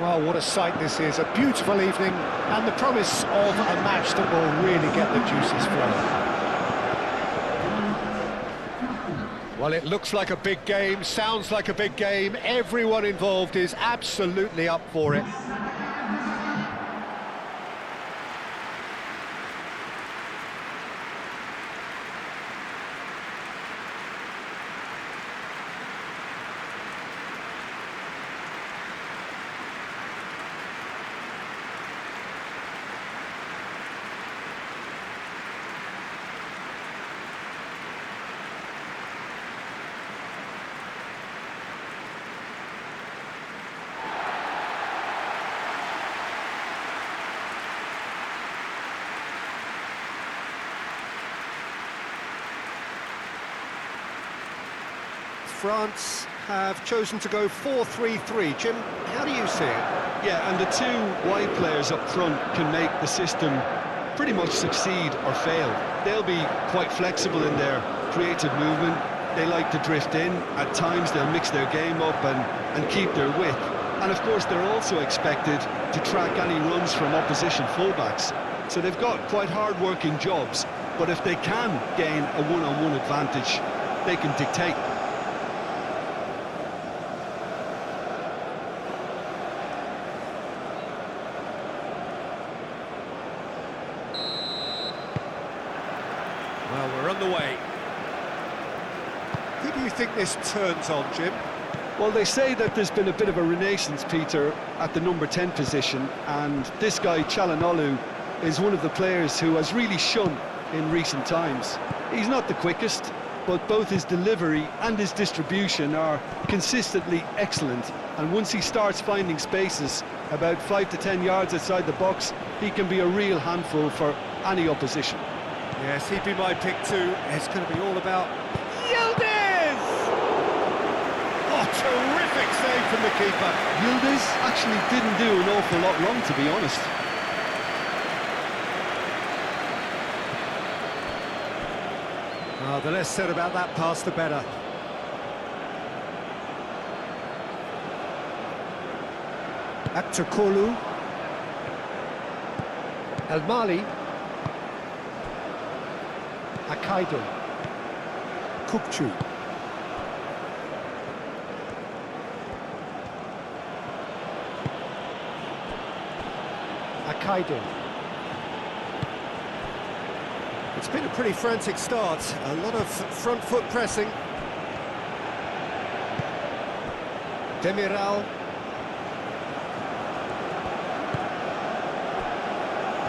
Well, what a sight this is, a beautiful evening, and the promise of a match that will really get the juices flowing. Well, it looks like a big game, sounds like a big game, everyone involved is absolutely up for it. France have chosen to go 4-3-3. Jim, how do you see it? Yeah, and the two wide players up front can make the system pretty much succeed or fail. They'll be quite flexible in their creative movement. They like to drift in. At times they'll mix their game up and keep their width. And of course they're also expected to track any runs from opposition fullbacks. So they've got quite hard-working jobs, but if they can gain a one-on-one advantage, they can dictate. Well, we're underway. Who do you think this turns on, Jim? Well, they say that there's been a bit of a renaissance, Peter, at the number 10 position, and this guy, Çalhanoğlu, is one of the players who has really shone in recent times. He's not the quickest, but both his delivery and his distribution are consistently excellent, and once he starts finding spaces about 5 to 10 yards outside the box, he can be a real handful for any opposition. Yes, he'd be my pick too. It's going to be all about Yildiz! Oh, terrific save from the keeper. Yildiz actually didn't do an awful lot wrong, to be honest. Oh, the less said about that pass, the better. Akçakolu. El Mali. Akaido. Kukçu. Akaido. It's been a pretty frantic start, a lot of front foot pressing. Demiral.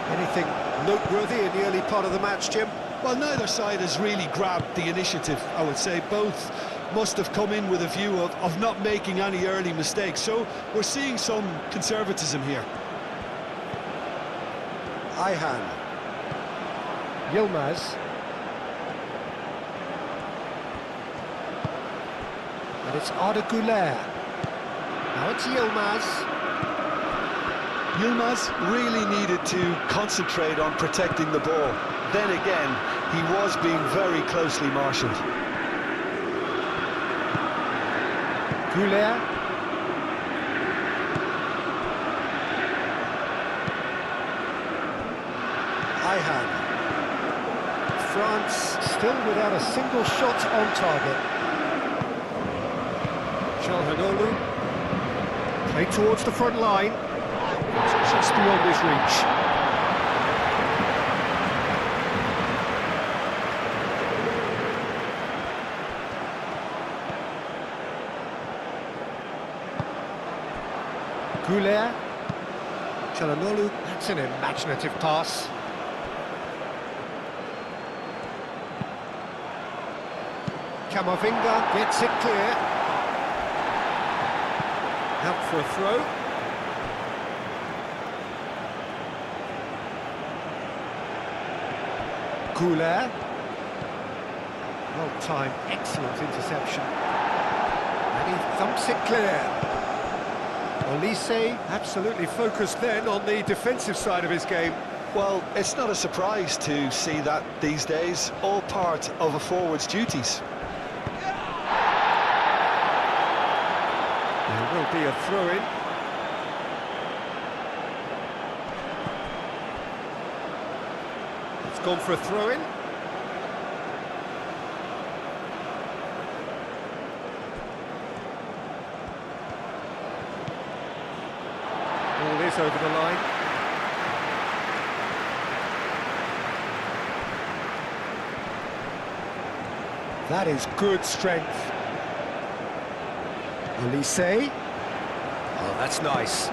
Anything noteworthy in the early part of the match, Jim? Well, neither side has really grabbed the initiative, I would say. Both must have come in with a view of not making any early mistakes. So we're seeing some conservatism here. Ayhan. Yilmaz. And it's Arda Güler. Now it's Yilmaz. Yilmaz really needed to concentrate on protecting the ball. Then again, he was being very closely marshalled. Güler. Ayhan. France still without a single shot on target. Çalhanoğlu. Play towards the front line. It's just beyond his reach. Güler. Çalhanoğlu. That's an imaginative pass. Camavinga gets it clear. Out for a throw. Güler. Well timed, excellent interception. And he thumps it clear. Olise absolutely focused then on the defensive side of his game. Well, it's not a surprise to see that these days, all part of a forward's duties. There will be a throw-in. It's gone for a throw-in. Ball is over the line. That is good strength. Elise. Oh, that's nice.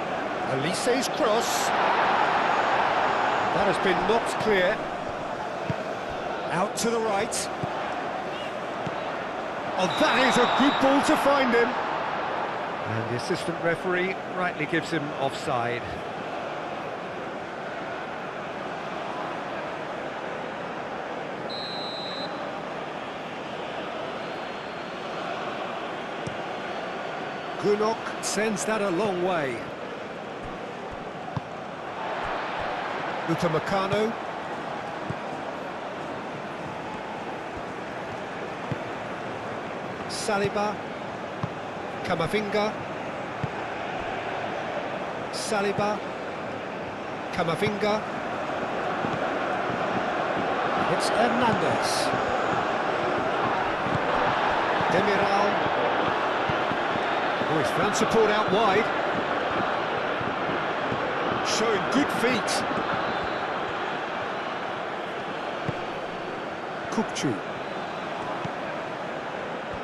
Elise's cross. That has been knocked clear. Out to the right. Oh, that is a good ball to find him. And the assistant referee rightly gives him offside. Gunok sends that a long way. Upamecano. Saliba. Camavinga. Saliba. Camavinga. It's Hernandez. Demiral. Oh, he's found support out wide. Showing good feet. Kukçu.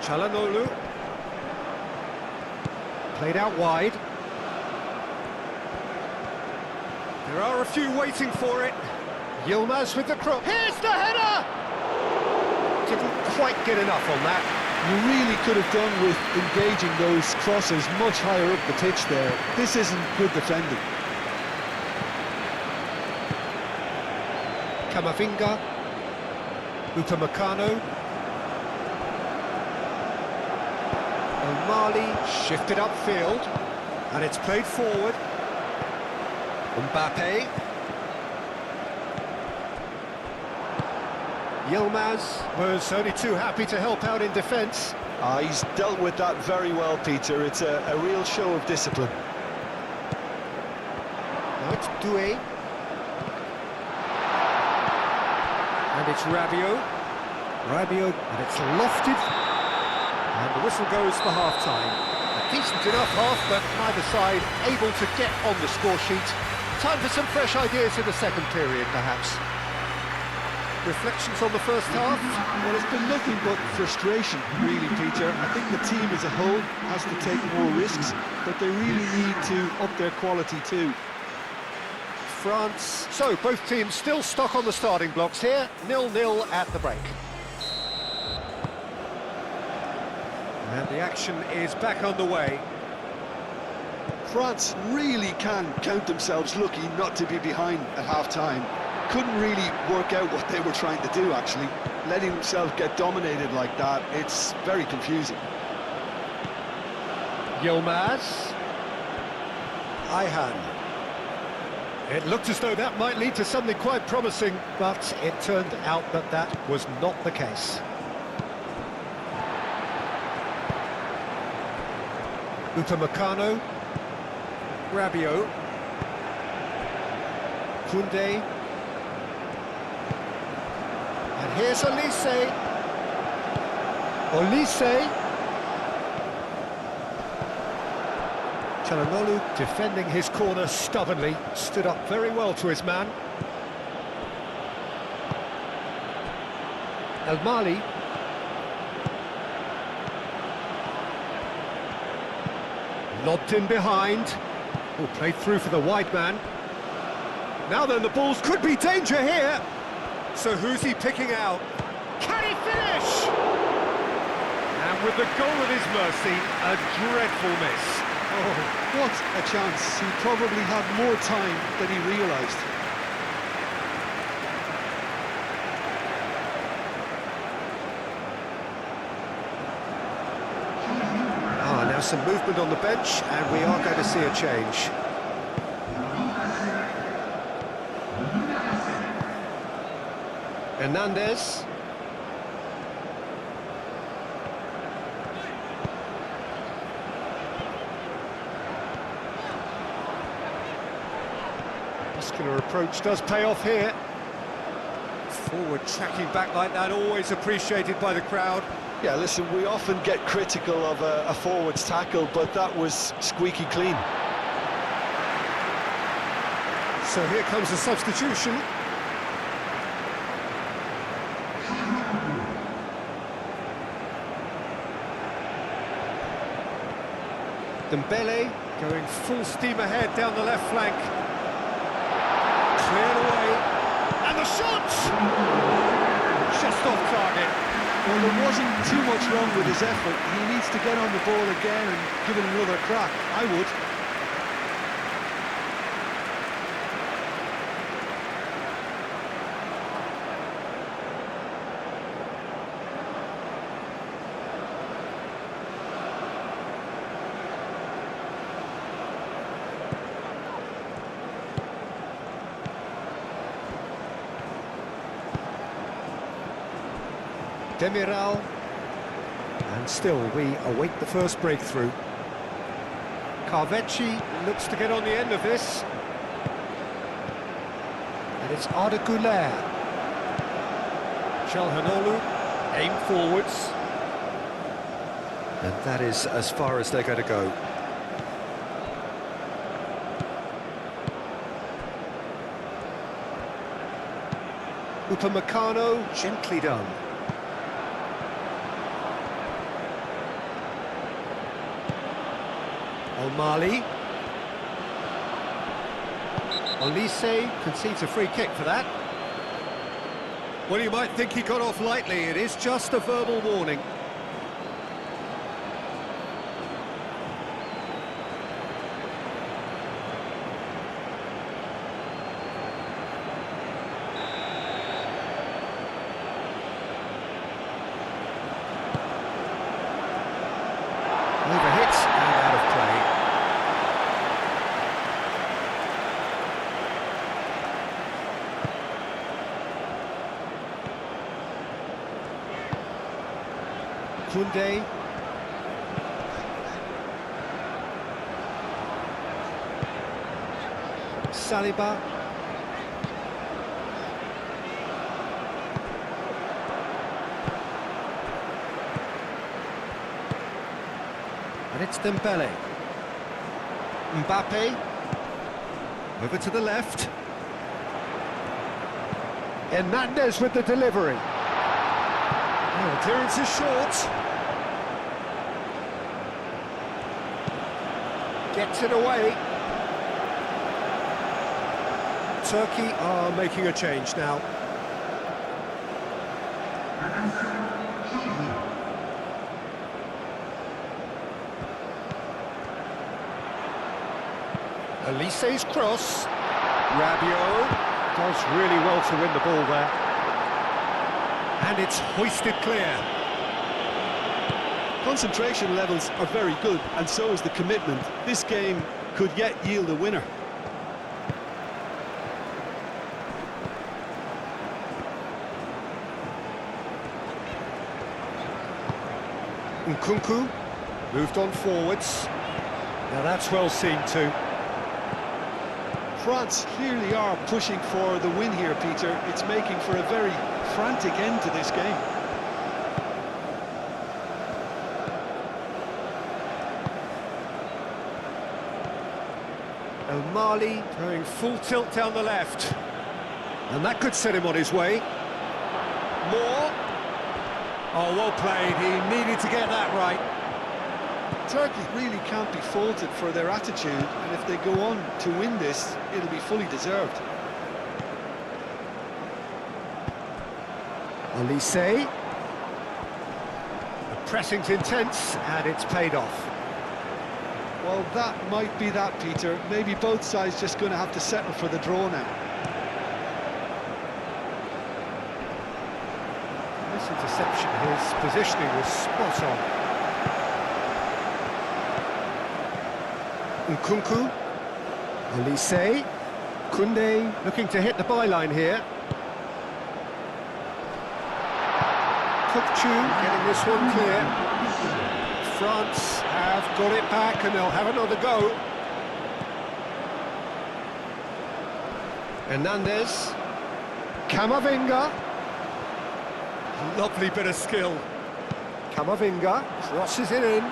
Çalhanoğlu. Played out wide. There are a few waiting for it. Yilmaz with the cross. Here's the header! Didn't quite get enough on that. You really could have done with engaging those crosses much higher up the pitch there. This isn't good defending. Camavinga. Upamecano. O'Malley shifted upfield, and it's played forward. Mbappe. Yilmaz was only too happy to help out in defence. He's dealt with that very well, Peter. It's a real show of discipline. Now it's Doué. And it's Rabiot. Rabiot, and it's lofted. And the whistle goes for half-time. A decent enough half, but neither side able to get on the score sheet. Time for some fresh ideas in the second period, perhaps. Reflections on the first half? Well, it's been nothing but frustration, really, Peter. I think the team as a whole has to take more risks, but they really need to up their quality too. France. So, both teams still stuck on the starting blocks here. 0-0 at the break. And the action is back underway. France really can count themselves lucky not to be behind at half-time. Couldn't really work out what they were trying to do, actually. Letting themselves get dominated like that, it's very confusing. Yilmaz. Ayhan. It looked as though that might lead to something quite promising, but it turned out that that was not the case. Upamecano. Rabiot. Koundé. And here's Olise. Olise. Çalhanoğlu defending his corner stubbornly, stood up very well to his man. O'Malley. Lobbed in behind. Oh, played through for the wide man. Now then, the balls could be danger here. So who's he picking out? Can he finish? And with the goal at his mercy, a dreadful miss. Oh, what a chance. He probably had more time than he realised. Now some movement on the bench, and we are going to see a change. Hernandez. Muscular approach does pay off here. Forward tracking back like that, always appreciated by the crowd. Yeah, listen, we often get critical of a forward's tackle, but that was squeaky clean. So here comes a substitution. Dembele going full steam ahead down the left flank. Cleared away. And the shot! Just off target. Well, there wasn't too much wrong with his effort. He needs to get on the ball again and give it another crack. I would. Demiral, and still we await the first breakthrough. Carvecchi looks to get on the end of this, and it's Arda Güler. Çalhanoğlu, aim forwards, and that is as far as they're going to go. Upamecano, gently done. Mali. Olise concedes a free kick for that. Well, you might think he got off lightly. It is just a verbal warning. Overhit and out of play. Koundé. Saliba. And it's Dembele. Mbappe. Over to the left. Hernandez with the delivery. Oh, clearance is short. Gets it away. Turkey are making a change now. Elise's cross. Rabiot does really well to win the ball there. And it's hoisted clear. Concentration levels are very good, and so is the commitment. This game could yet yield a winner. Nkunku moved on forwards. Now that's well seen too. France clearly are pushing for the win here, Peter. It's making for a very frantic end to this game. Mali going full tilt down the left. And that could set him on his way. More. Oh, well played. He needed to get that right. Turkey really can't be faulted for their attitude, and if they go on to win this, it'll be fully deserved. Olise. The pressing's intense, and it's paid off. Well, that might be that, Peter. Maybe both sides just going to have to settle for the draw now. This interception, his positioning was spot on. Nkunku. Olise. Koundé looking to hit the byline here. Kokchu getting this one clear. France have got it back and they'll have another go. Hernandez. Camavinga. Lovely bit of skill. Camavinga crosses it in.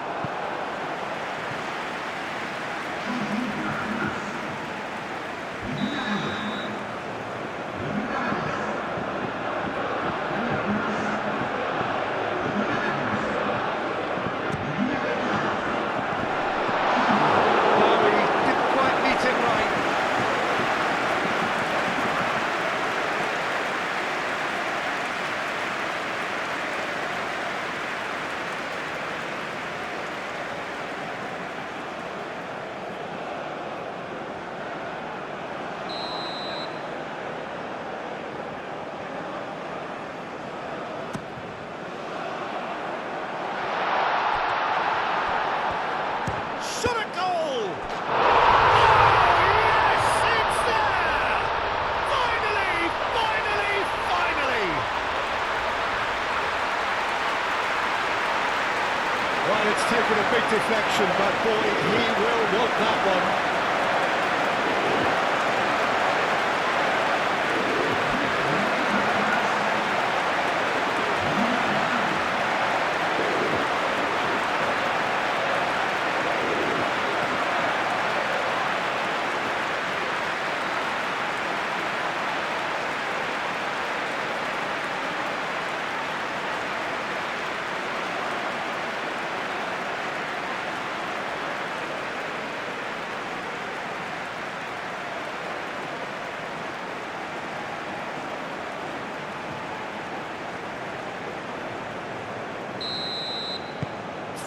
Shot a goal! Oh, yes, it's there! Finally, finally, finally! Well, it's taken a big deflection, but boy, he will want that one.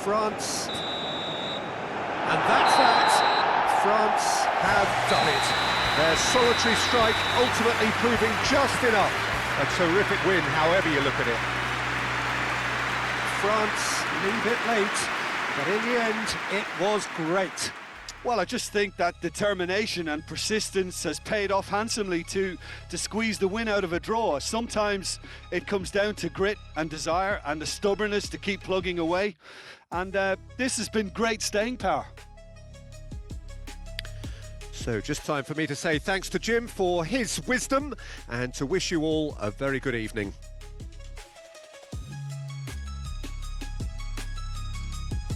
France, and that's that. France have done it. Their solitary strike ultimately proving just enough. A terrific win, however you look at it. France leave it late, but in the end, it was great. Well, I just think that determination and persistence has paid off handsomely to squeeze the win out of a draw. Sometimes it comes down to grit and desire and the stubbornness to keep plugging away. And this has been great staying power. So just time for me to say thanks to Jim for his wisdom and to wish you all a very good evening.